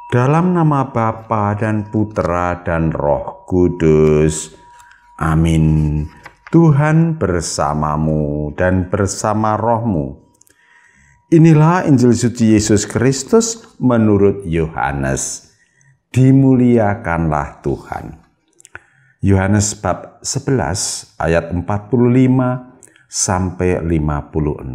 Dalam nama Bapa dan Putra dan Roh Kudus. Amin. Tuhan bersamamu dan bersama rohmu. Inilah Injil suci Yesus Kristus menurut Yohanes. Dimuliakanlah Tuhan. Yohanes bab 11 ayat 45 sampai 56.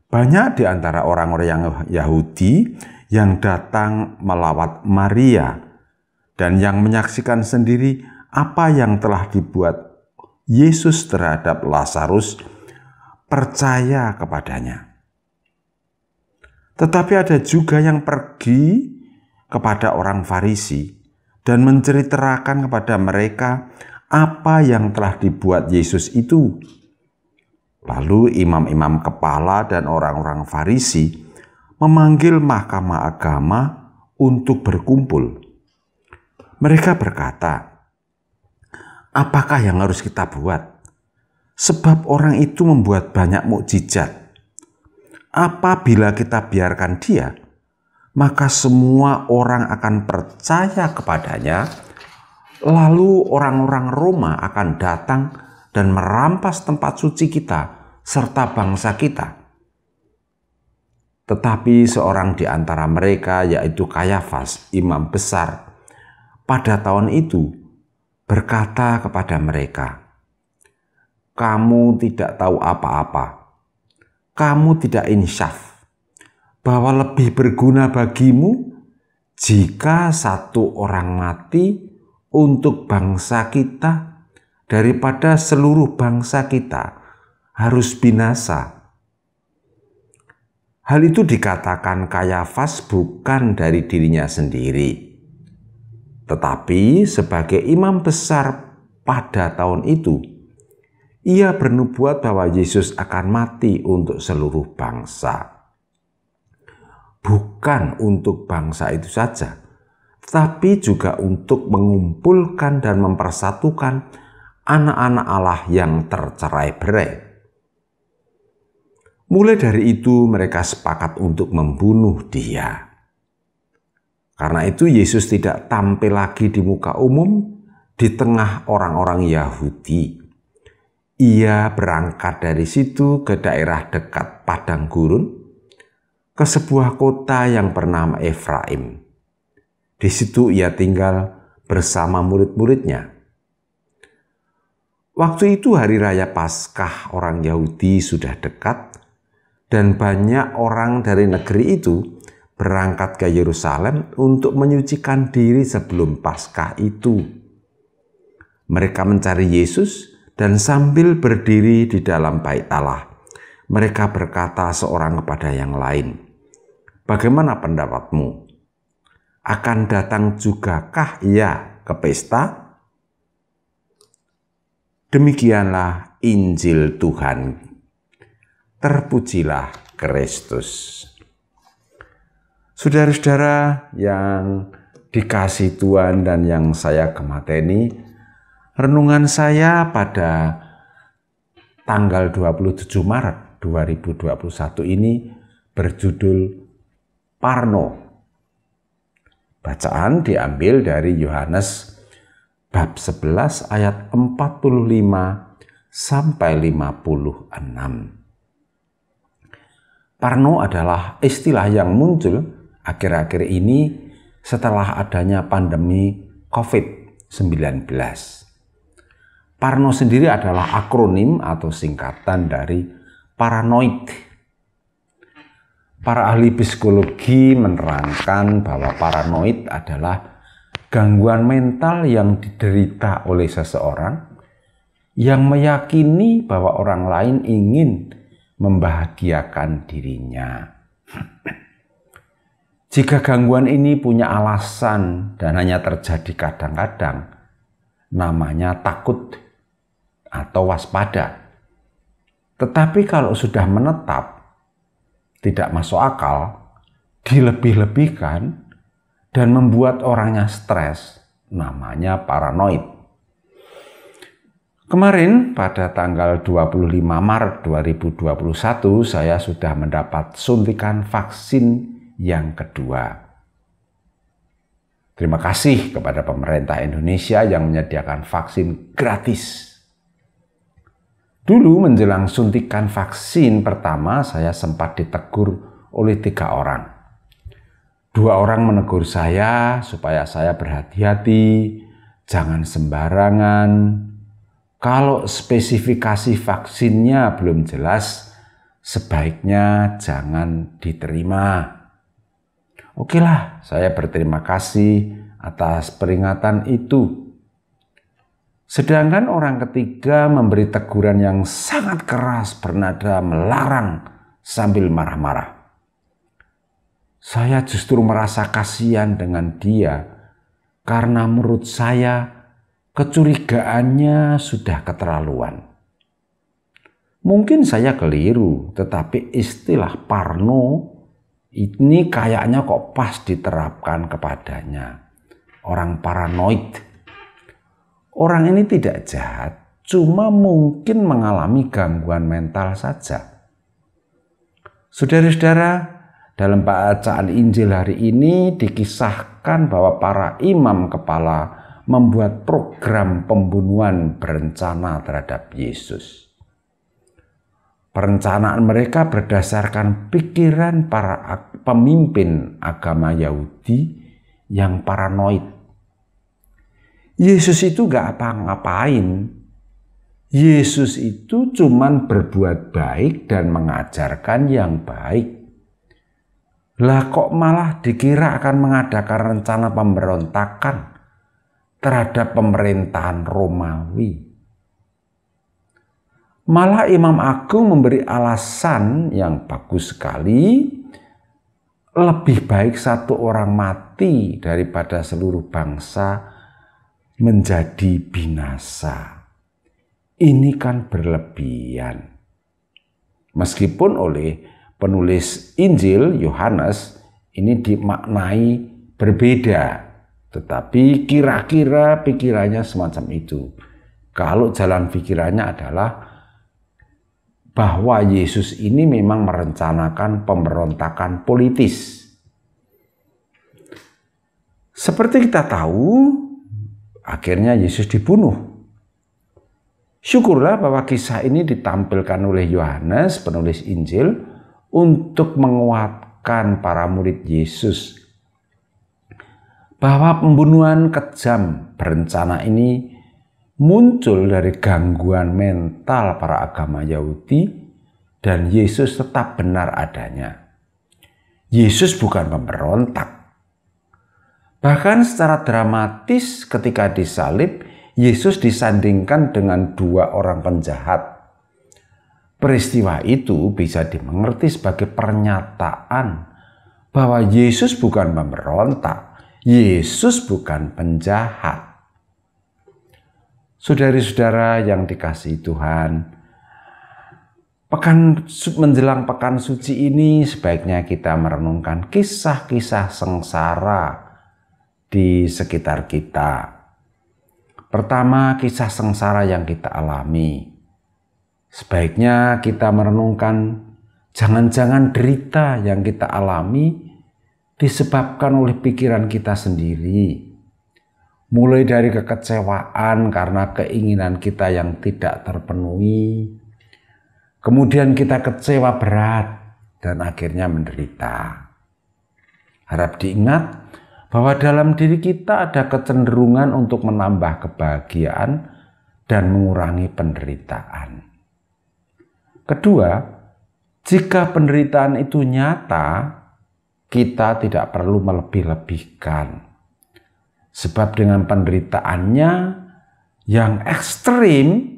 Banyak di antara orang-orang yang Yahudi yang datang melawat Maria dan yang menyaksikan sendiri apa yang telah dibuat Yesus terhadap Lazarus, percaya kepadanya. Tetapi ada juga yang pergi kepada orang Farisi dan menceritakan kepada mereka apa yang telah dibuat Yesus itu. Lalu imam-imam kepala dan orang-orang Farisi memanggil mahkamah agama untuk berkumpul. Mereka berkata, "Apakah yang harus kita buat? Sebab orang itu membuat banyak mukjizat. Apabila kita biarkan dia, maka semua orang akan percaya kepadanya, lalu orang-orang Roma akan datang dan merampas tempat suci kita serta bangsa kita." Tetapi seorang di antara mereka, yaitu Kayafas, imam besar, pada tahun itu berkata kepada mereka, "Kamu tidak tahu apa-apa. Kamu tidak insyaf bahwa lebih berguna bagimu jika satu orang mati untuk bangsa kita daripada seluruh bangsa kita harus binasa." Hal itu dikatakan Kayafas bukan dari dirinya sendiri, tetapi sebagai imam besar pada tahun itu, ia bernubuat bahwa Yesus akan mati untuk seluruh bangsa. Bukan untuk bangsa itu saja, tetapi juga untuk mengumpulkan dan mempersatukan anak-anak Allah yang tercerai-berai. Mulai dari itu mereka sepakat untuk membunuh dia. Karena itu Yesus tidak tampil lagi di muka umum di tengah orang-orang Yahudi. Ia berangkat dari situ ke daerah dekat padang gurun, ke sebuah kota yang bernama Efraim. Di situ ia tinggal bersama murid-muridnya. Waktu itu hari raya Paskah orang Yahudi sudah dekat, dan banyak orang dari negeri itu berangkat ke Yerusalem untuk menyucikan diri sebelum Paskah itu. Mereka mencari Yesus dan sambil berdiri di dalam bait Allah, mereka berkata seorang kepada yang lain, "Bagaimana pendapatmu? Akan datang jugakah ia ke pesta?" Demikianlah Injil Tuhan. Terpujilah Kristus. Saudara-saudara yang dikasihi Tuhan dan yang saya gemateni, renungan saya pada tanggal 27 Maret 2021 ini berjudul Parno. Bacaan diambil dari Yohanes bab 11 ayat 45 sampai 56. Parno adalah istilah yang muncul akhir-akhir ini setelah adanya pandemi COVID-19. Parno sendiri adalah akronim atau singkatan dari paranoid. Para ahli psikologi menerangkan bahwa paranoid adalah gangguan mental yang diderita oleh seseorang yang meyakini bahwa orang lain ingin membahagiakan dirinya. Jika gangguan ini punya alasan dan hanya terjadi kadang-kadang, namanya takut atau waspada. Tetapi kalau sudah menetap, tidak masuk akal, dilebih-lebihkan, dan membuat orangnya stres, namanya paranoid. Kemarin pada tanggal 25 Maret 2021 saya sudah mendapat suntikan vaksin yang kedua. Terima kasih kepada pemerintah Indonesia yang menyediakan vaksin gratis. Dulu menjelang suntikan vaksin pertama, saya sempat ditegur oleh 3 orang. 2 orang menegur saya supaya saya berhati-hati, jangan sembarangan. Kalau spesifikasi vaksinnya belum jelas, sebaiknya jangan diterima. Okelah, saya berterima kasih atas peringatan itu. Sedangkan orang ketiga memberi teguran yang sangat keras bernada melarang sambil marah-marah. Saya justru merasa kasihan dengan dia karena menurut saya kecurigaannya sudah keterlaluan. Mungkin saya keliru, tetapi istilah parno ini kayaknya kok pas diterapkan kepadanya. Orang paranoid. Orang ini tidak jahat, cuma mungkin mengalami gangguan mental saja. Saudara-saudara, dalam bacaan Injil hari ini dikisahkan bahwa para imam kepala membuat program pembunuhan berencana terhadap Yesus. Perencanaan mereka berdasarkan pikiran para pemimpin agama Yahudi yang paranoid. Yesus itu gak apa-ngapain. Yesus itu cuman berbuat baik dan mengajarkan yang baik. Lah kok malah dikira akan mengadakan rencana pemberontakan terhadap pemerintahan Romawi. Malah Imam Agung memberi alasan yang bagus sekali, lebih baik 1 orang mati daripada seluruh bangsa menjadi binasa. Ini kan berlebihan. Meskipun oleh penulis Injil Yohanes ini dimaknai berbeda, tetapi kira-kira pikirannya semacam itu. Kalau jalan pikirannya adalah bahwa Yesus ini memang merencanakan pemberontakan politis. Seperti kita tahu, akhirnya Yesus dibunuh. Syukurlah bahwa kisah ini ditampilkan oleh Yohanes, penulis Injil, untuk menguatkan para murid Yesus bahwa pembunuhan kejam berencana ini muncul dari gangguan mental para agama Yahudi dan Yesus tetap benar adanya. Yesus bukan pemberontak. Bahkan secara dramatis ketika disalib, Yesus disandingkan dengan 2 orang penjahat. Peristiwa itu bisa dimengerti sebagai pernyataan bahwa Yesus bukan pemberontak, Yesus bukan penjahat. Saudari-saudara yang dikasihi Tuhan, menjelang pekan suci ini sebaiknya kita merenungkan kisah-kisah sengsara di sekitar kita. Pertama, kisah sengsara yang kita alami. Sebaiknya kita merenungkan jangan-jangan derita yang kita alami disebabkan oleh pikiran kita sendiri. Mulai dari kekecewaan karena keinginan kita yang tidak terpenuhi. Kemudian kita kecewa berat dan akhirnya menderita. Harap diingat bahwa dalam diri kita ada kecenderungan untuk menambah kebahagiaan dan mengurangi penderitaan. Kedua, jika penderitaan itu nyata, kita tidak perlu melebih-lebihkan. Sebab dengan penderitaannya yang ekstrim,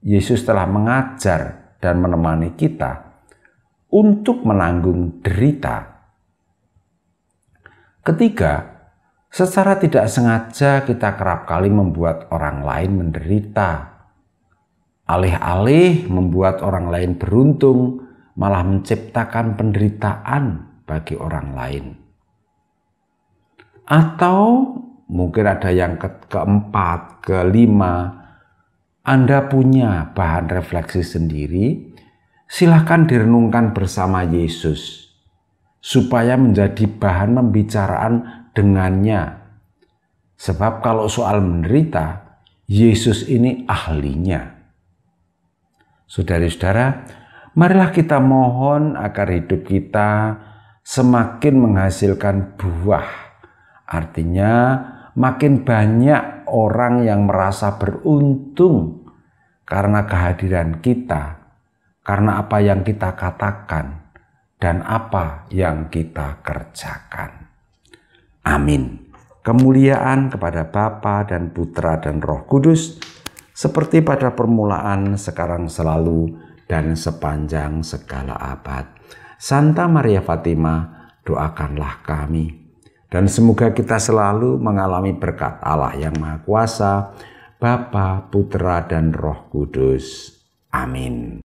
Yesus telah mengajar dan menemani kita untuk menanggung derita. Ketiga, secara tidak sengaja kita kerap kali membuat orang lain menderita. Alih-alih membuat orang lain beruntung, malah menciptakan penderitaan bagi orang lain. Atau mungkin ada yang keempat, kelima, Anda punya bahan refleksi sendiri, silahkan direnungkan bersama Yesus, supaya menjadi bahan pembicaraan dengannya. Sebab kalau soal menderita, Yesus ini ahlinya. Saudara-saudara, marilah kita mohon agar hidup kita semakin menghasilkan buah. Artinya makin banyak orang yang merasa beruntung karena kehadiran kita, karena apa yang kita katakan, dan apa yang kita kerjakan. Amin. Kemuliaan kepada Bapa dan Putra dan Roh Kudus, seperti pada permulaan, sekarang, selalu, dan sepanjang segala abad. Santa Maria Fatima, doakanlah kami. Dan semoga kita selalu mengalami berkat Allah yang Maha Kuasa, Bapa, Putra, dan Roh Kudus. Amin.